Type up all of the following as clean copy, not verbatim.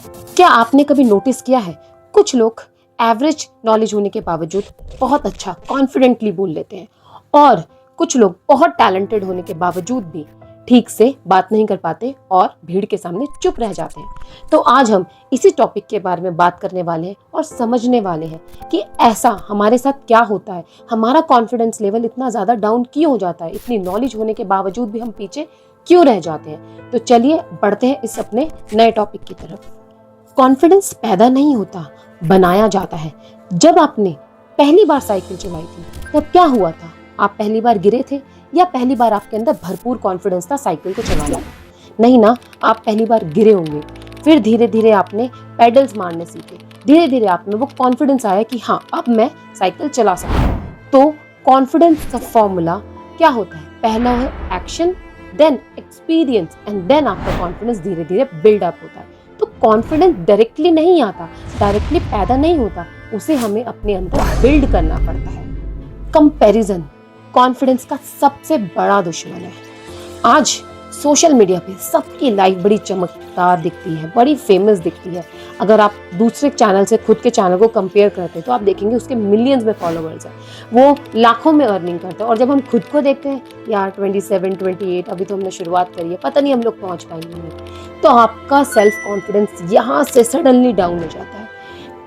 क्या आपने कभी नोटिस किया है, कुछ लोग एवरेज नॉलेज होने के बावजूद बहुत अच्छा कॉन्फिडेंटली बोल लेते हैं और कुछ लोग बहुत टैलेंटेड होने के बावजूद भी ठीक से बात नहीं कर पाते और भीड़ के सामने चुप रह जाते हैं। तो आज हम इसी टॉपिक के बारे में बात करने वाले हैं और समझने वाले हैं कि ऐसा हमारे साथ क्या होता है, हमारा कॉन्फिडेंस लेवल इतना ज़्यादा डाउन क्यों हो जाता है, इतनी नॉलेज होने के बावजूद भी हम पीछे क्यों रह जाते हैं। तो चलिए बढ़ते हैं इस अपने नए टॉपिक की तरफ। कॉन्फिडेंस पैदा नहीं होता, बनाया जाता है। जब आपने पहली बार साइकिल चलाई थी तब क्या हुआ था? आप पहली बार गिरे थे या पहली बार आपके अंदर भरपूर कॉन्फिडेंस था साइकिल को चलाने का? नहीं ना, आप पहली बार गिरे होंगे, फिर धीरे धीरे आपने पेडल्स मारने सीखे, धीरे धीरे आप में वो कॉन्फिडेंस आया कि हाँ अब मैं साइकिल चला सकता हूँ। तो कॉन्फिडेंस का फॉर्मूला क्या होता है? पहला है action, then experience and then आपका कॉन्फिडेंस धीरे धीरे बिल्डअप होता है। तो कॉन्फिडेंस डायरेक्टली नहीं आता, डायरेक्टली पैदा नहीं होता, उसे हमें अपने अंदर बिल्ड करना पड़ता है। कंपैरिजन कॉन्फिडेंस का सबसे बड़ा दुश्मन है। आज सोशल मीडिया पे सबकी लाइफ बड़ी चमकदार दिखती है, बड़ी फेमस दिखती है। अगर आप दूसरे चैनल से खुद के चैनल को कंपेयर करते हैं तो आप देखेंगे उसके मिलियंस में फॉलोअर्स हैं, वो लाखों में अर्निंग करते हैं। और जब हम खुद को देखते हैं, यार 27, 28 अभी तो हमने शुरुआत करी है, पता नहीं हम लोग पहुंच पाएंगे नहीं, तो आपका सेल्फ कॉन्फिडेंस यहाँ से सडनली डाउन हो जाता है।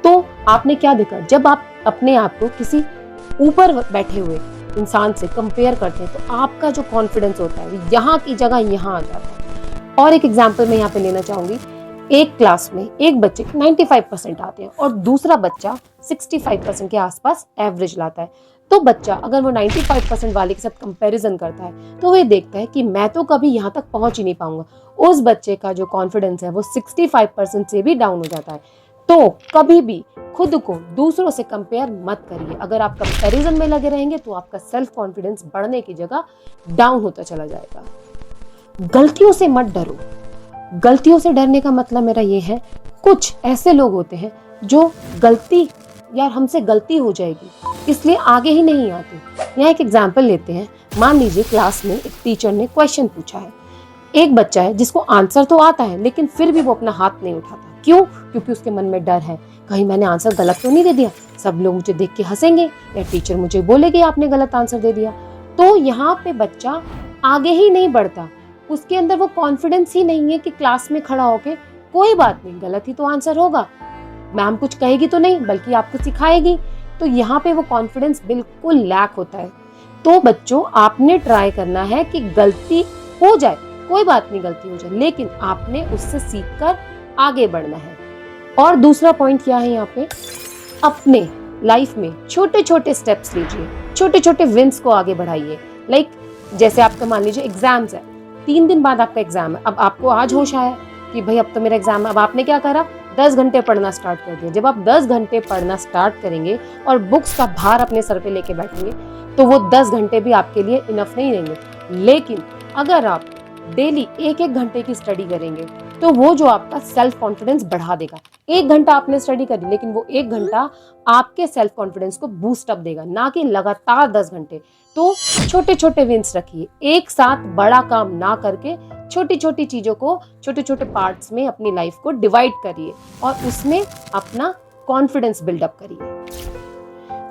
तो आपने क्या देखा, जब आप अपने आप को किसी ऊपर बैठे हुए इंसान से कंपेयर करते हैं तो आपका जो कॉन्फिडेंस होता है यहाँ की जगह यहाँ आ जाता है। और एक एग्जांपल मैं यहाँ पे लेना चाहूंगी। एक क्लास में एक बच्चे 95% आते हैं और दूसरा बच्चा 65% के आसपास एवरेज लाता है। तो बच्चा अगर वो 95% वाले के साथ कंपैरिजन करता है तो वो देखता है कि मैं तो कभी यहाँ तक पहुंच ही नहीं पाऊंगा। उस बच्चे का जो कॉन्फिडेंस है वो 65% से भी डाउन हो जाता है। तो कभी भी खुद को दूसरों से कंपेयर मत करिए। अगर आप कंपैरिजन में लगे रहेंगे तो आपका सेल्फ कॉन्फिडेंस बढ़ने की जगह डाउन होता चला जाएगा। गलतियों से मत डरो। गलतियों से डरने का मतलब मेरा ये है, कुछ ऐसे लोग होते हैं जो गलती, यार हमसे गलती हो जाएगी इसलिए आगे ही नहीं आते। यहाँ एक एग्जाम्पल लेते हैं। मान लीजिए क्लास में एक टीचर ने क्वेश्चन पूछा है, एक बच्चा है जिसको आंसर तो आता है लेकिन फिर भी वो अपना हाथ नहीं उठाता। क्यों? क्योंकि उसके मन में डर है, कहीं मैंने आंसर गलत तो नहीं दे दिया, सब लोग मुझे देख के हंसेंगे या टीचर मुझे बोलेगी आपने गलत आंसर दे दिया। तो यहाँ पे बच्चा आगे ही नहीं बढ़ता, उसके अंदर वो कॉन्फिडेंस ही नहीं है कि क्लास में खड़ा होके कोई बात नहीं, गलत ही तो आंसर होगा, मैम कुछ कहेगी तो नहीं बल्कि आपको सिखाएगी। तो यहाँ पे वो कॉन्फिडेंस बिल्कुल लैक होता है। तो बच्चों आपने ट्राई करना है कि गलती हो जाए, कोई बात नहीं गलती हो जाए, लेकिन आपने उससे सीखकर आगे बढ़ना है। और दूसरा पॉइंट क्या है यहाँ पे, अपने लाइफ में छोटे छोटे स्टेप्स लीजिए, छोटे छोटे विंस को आगे बढ़ाइए। लाइक जैसे आपका मान लीजिए एग्जाम्स है, 3 दिन बाद आपका एग्जाम है, अब आपको आज होश आया कि भाई अब तो मेरा एग्जाम है। अब आपने क्या करा, 10 घंटे पढ़ना स्टार्ट कर दिया। जब आप 10 घंटे पढ़ना स्टार्ट करेंगे और बुक्स का भार अपने सर पे लेके बैठेंगे तो वो 10 घंटे भी आपके लिए इनफ नहीं रहेंगे। लेकिन अगर आप डेली 1-1 घंटे की स्टडी करेंगे तो वो जो आपका सेल्फ कॉन्फिडेंस बढ़ा देगा। 1 घंटा आपने स्टडी करी लेकिन वो 1 घंटा आपके सेल्फ कॉन्फिडेंस को बूस्ट अप देगा, ना कि लगातार 10 घंटे। तो छोटे छोटे विंस रखिए, एक साथ बड़ा काम ना करके छोटी छोटी चीजों को छोटे छोटे पार्ट्स में अपनी लाइफ को डिवाइड करिए और उसमें अपना कॉन्फिडेंस बिल्डअप करिए।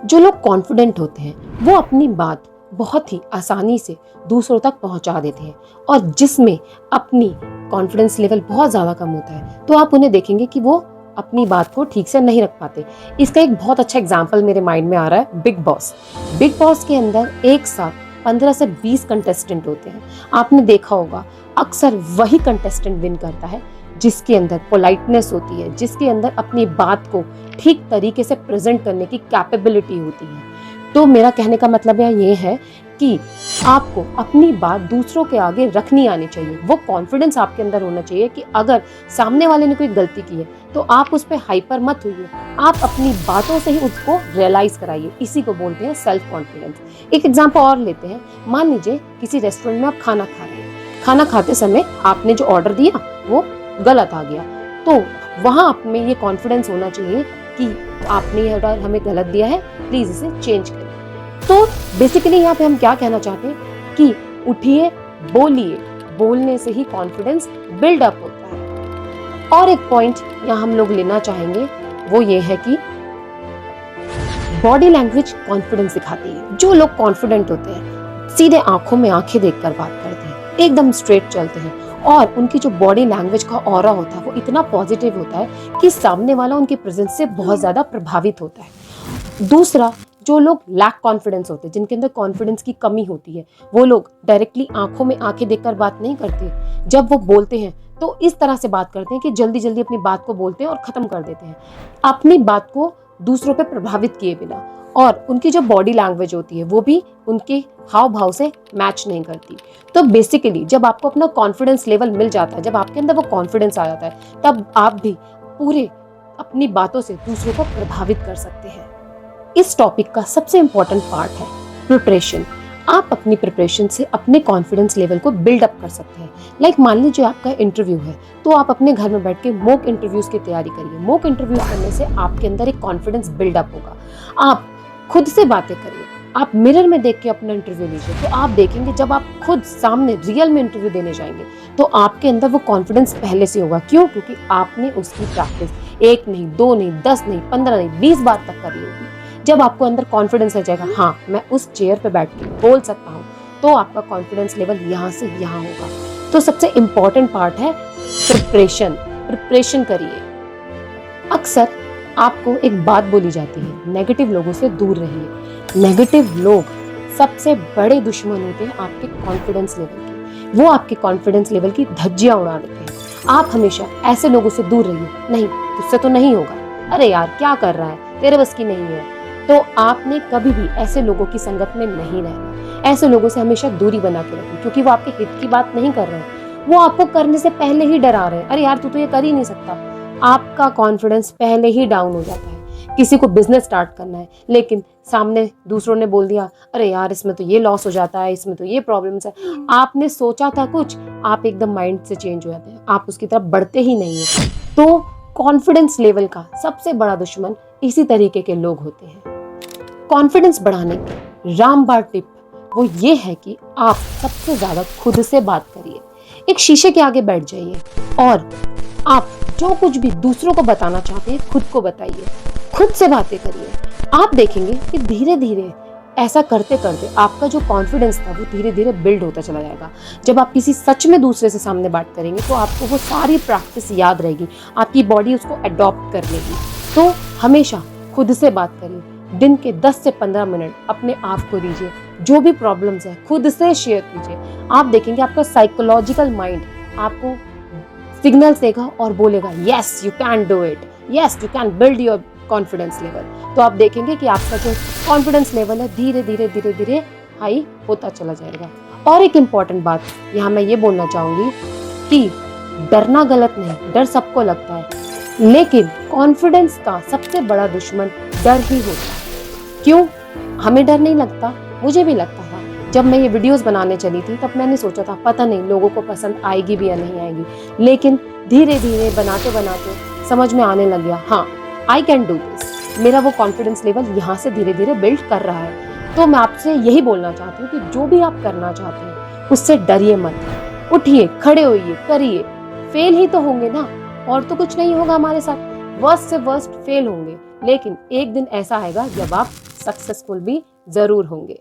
जो लोग कॉन्फिडेंट होते हैं वो अपनी बात बहुत ही आसानी से दूसरों तक पहुंचा देते हैं, और जिसमें अपनी कॉन्फिडेंस लेवल बहुत ज़्यादा कम होता है तो आप उन्हें देखेंगे कि वो अपनी बात को ठीक से नहीं रख पाते। इसका एक बहुत अच्छा एग्जाम्पल मेरे माइंड में आ रहा है, बिग बॉस। बिग बॉस के अंदर एक साथ 15 से 20 कंटेस्टेंट होते हैं। आपने देखा होगा अक्सर वही कंटेस्टेंट विन करता है जिसके अंदर पोलाइटनेस होती है, जिसके अंदर अपनी बात को ठीक तरीके से प्रेजेंट करने की कैपेबिलिटी होती है। तो मेरा कहने का मतलब ये है कि आपको अपनी बात दूसरों के आगे रखनी आनी चाहिए। वो कॉन्फिडेंस आपके अंदर होना चाहिए कि अगर सामने वाले ने कोई गलती की है तो आप उस पर हाइपर मत होइए, आप अपनी बातों से ही उसको रियलाइज कराइए। इसी को बोलते हैं सेल्फ कॉन्फिडेंस। एक एग्जांपल और लेते हैं। मान लीजिए किसी रेस्टोरेंट में आप खाना खा रहे हैं, खाना खाते समय आपने जो ऑर्डर दिया वो गलत आ गया, तो वहाँ आप में ये कॉन्फिडेंस होना चाहिए कि आपने ये ऑर्डर हमें गलत दिया है, प्लीज इसे चेंज करिए। तो बेसिकली यहाँ पे हम क्या कहना चाहते हैं कि उठिए, बोलिए, बोलने से ही कॉन्फिडेंस बिल्डअप होता है। और एक पॉइंट यहाँ हम लोग लेना चाहेंगे, वो ये है कि बॉडी लैंग्वेज कॉन्फिडेंस दिखाती है। जो लोग कॉन्फिडेंट होते हैं सीधे आंखों में आंखें देखकर बात करते हैं, एकदम स्ट्रेट चलते हैं, और उनकी जो बॉडी लैंग्वेज का ऑरा होता है वो इतना पॉजिटिव होता है कि सामने वाला उनकी प्रेजेंस से बहुत ज्यादा प्रभावित होता है। दूसरा, जो लोग लैक कॉन्फिडेंस होते हैं, जिनके अंदर कॉन्फिडेंस की कमी होती है, वो लोग डायरेक्टली आंखों में आंखें देखकर बात नहीं करते। जब वो बोलते हैं तो इस तरह से बात करते हैं कि जल्दी जल्दी अपनी बात को बोलते हैं और खत्म कर देते हैं, अपनी बात को दूसरों पे प्रभावित किए बिना। और उनकी जो बॉडी लैंग्वेज होती है वो भी उनके हाव भाव से मैच नहीं करती। तो बेसिकली जब आपको अपना कॉन्फिडेंस लेवल मिल जाता है, जब आपके अंदर वो कॉन्फिडेंस आ जाता है, तब आप भी पूरे अपनी बातों से दूसरों को प्रभावित कर सकते हैं। इस टॉपिक का सबसे इंपॉर्टेंट पार्ट है प्रिपरेशन। आप अपनी प्रिपरेशन से अपने कॉन्फिडेंस लेवल को बिल्डअप कर सकते हैं। लाइक मान लीजिए आपका इंटरव्यू है, तो आप अपने घर में बैठ के मॉक इंटरव्यूज की तैयारी करिए। मॉक इंटरव्यूज करने से आपके अंदर एक कॉन्फिडेंस बिल्डअप होगा। आप खुद से बातें करिए, आप मिरर में देख के अपना इंटरव्यू लीजिए, तो आप देखेंगे जब आप खुद सामने रियल में इंटरव्यू देने जाएंगे तो आपके अंदर वो कॉन्फिडेंस पहले से होगा। क्यों? क्योंकि आपने उसकी प्रैक्टिस 1 नहीं, 2 नहीं, 10 नहीं, 15 नहीं, 20 बार तक करी होगी। जब आपको अंदर कॉन्फिडेंस आ जाएगा, हाँ मैं उस चेयर पे बैठ के बोल सकता हूँ, तो आपका कॉन्फिडेंस लेवल यहाँ से यहाँ होगा। तो सबसे इम्पोर्टेंट पार्ट है प्रिपरेशन। प्रिपरेशन करिए। अक्सर आपको एक बात बोली जाती है, नेगेटिव लोगों से दूर रहिए। नेगेटिव लोग सबसे बड़े दुश्मन होते हैं आपके कॉन्फिडेंस लेवल के। वो आपके कॉन्फिडेंस लेवल की धज्जियां उड़ा देते हैं। आप हमेशा ऐसे लोगों से दूर रहिए। नहीं, तुझसे तो नहीं होगा, अरे यार क्या कर रहा है, तेरे बस की नहीं है। तो आपने कभी भी ऐसे लोगों की संगत में नहीं रहना। ऐसे लोगों से हमेशा दूरी बना के रखिए, क्योंकि वो आपके हित की बात नहीं कर रहे हैं, वो आपको करने से पहले ही डरा रहे हैं। अरे यार तू तो ये कर ही नहीं सकता। आपका कॉन्फिडेंस पहले ही डाउन हो जाता है। किसी को बिजनेस स्टार्ट करना है, लेकिन सामने दूसरों ने बोल दिया, अरे यार इसमें तो ये लॉस हो जाता है, इसमें तो ये प्रॉब्लम्स है। आपने सोचा था कुछ, आप एकदम माइंड से चेंज हो जाते हैं, आप उसकी तरफ बढ़ते ही नहीं है। तो कॉन्फिडेंस लेवल का सबसे बड़ा दुश्मन इसी तरीके के लोग होते हैं। कॉन्फिडेंस बढ़ाने की रामबाण टिप वो ये है कि आप सबसे ज्यादा खुद से बात करिए। एक शीशे के आगे बैठ जाइए और आप जो कुछ भी दूसरों को बताना चाहते हैं खुद को बताइए, खुद से बातें करिए। आप देखेंगे कि धीरे धीरे ऐसा करते करते आपका जो कॉन्फिडेंस था वो धीरे धीरे बिल्ड होता चला जाएगा। जब आप किसी सच में दूसरे से सामने बात करेंगे तो आपको वो सारी प्रैक्टिस याद रहेगी, आपकी बॉडी उसको अडॉप्ट कर लेगी। तो हमेशा खुद से बात करिए। दिन के 10 से 15 मिनट अपने आप को दीजिए। जो भी प्रॉब्लम्स है खुद से शेयर कीजिए। आप देखेंगे आपका साइकोलॉजिकल माइंड आपको सिग्नल देगा और बोलेगा yes you can do it, yes you can build your confidence level. तो आप देखेंगे कि आपका जो कॉन्फिडेंस लेवल है धीरे धीरे धीरे धीरे हाई होता चला जाएगा। और एक इम्पॉर्टेंट बात यहाँ मैं ये बोलना चाहूंगी कि डरना गलत नहीं, डर सबको लगता है, लेकिन कॉन्फिडेंस का सबसे बड़ा दुश्मन डर ही होता है। क्यों? हमें डर नहीं लगता, मुझे भी लगता था। जब मैं ये वीडियोस बनाने चली थी तब मैंने सोचा था पता नहीं लोगों को पसंद आएगी भी या नहीं आएगी, लेकिन धीरे धीरे बनाते बनाते समझ में आने लग गया, हाँ आई कैन डू दिस। मेरा वो कॉन्फिडेंस लेवल यहाँ से धीरे धीरे बिल्ड कर रहा है। तो मैं आपसे यही बोलना चाहती हूँ कि जो भी आप करना चाहते हैं उससे डरिए मत, उठिए, खड़े होइए, करिए। फेल ही तो होंगे ना, और तो कुछ नहीं होगा हमारे साथ। वर्स्ट से वर्स्ट फेल होंगे, लेकिन एक दिन ऐसा आएगा जब आप सक्सेसफुल भी जरूर होंगे।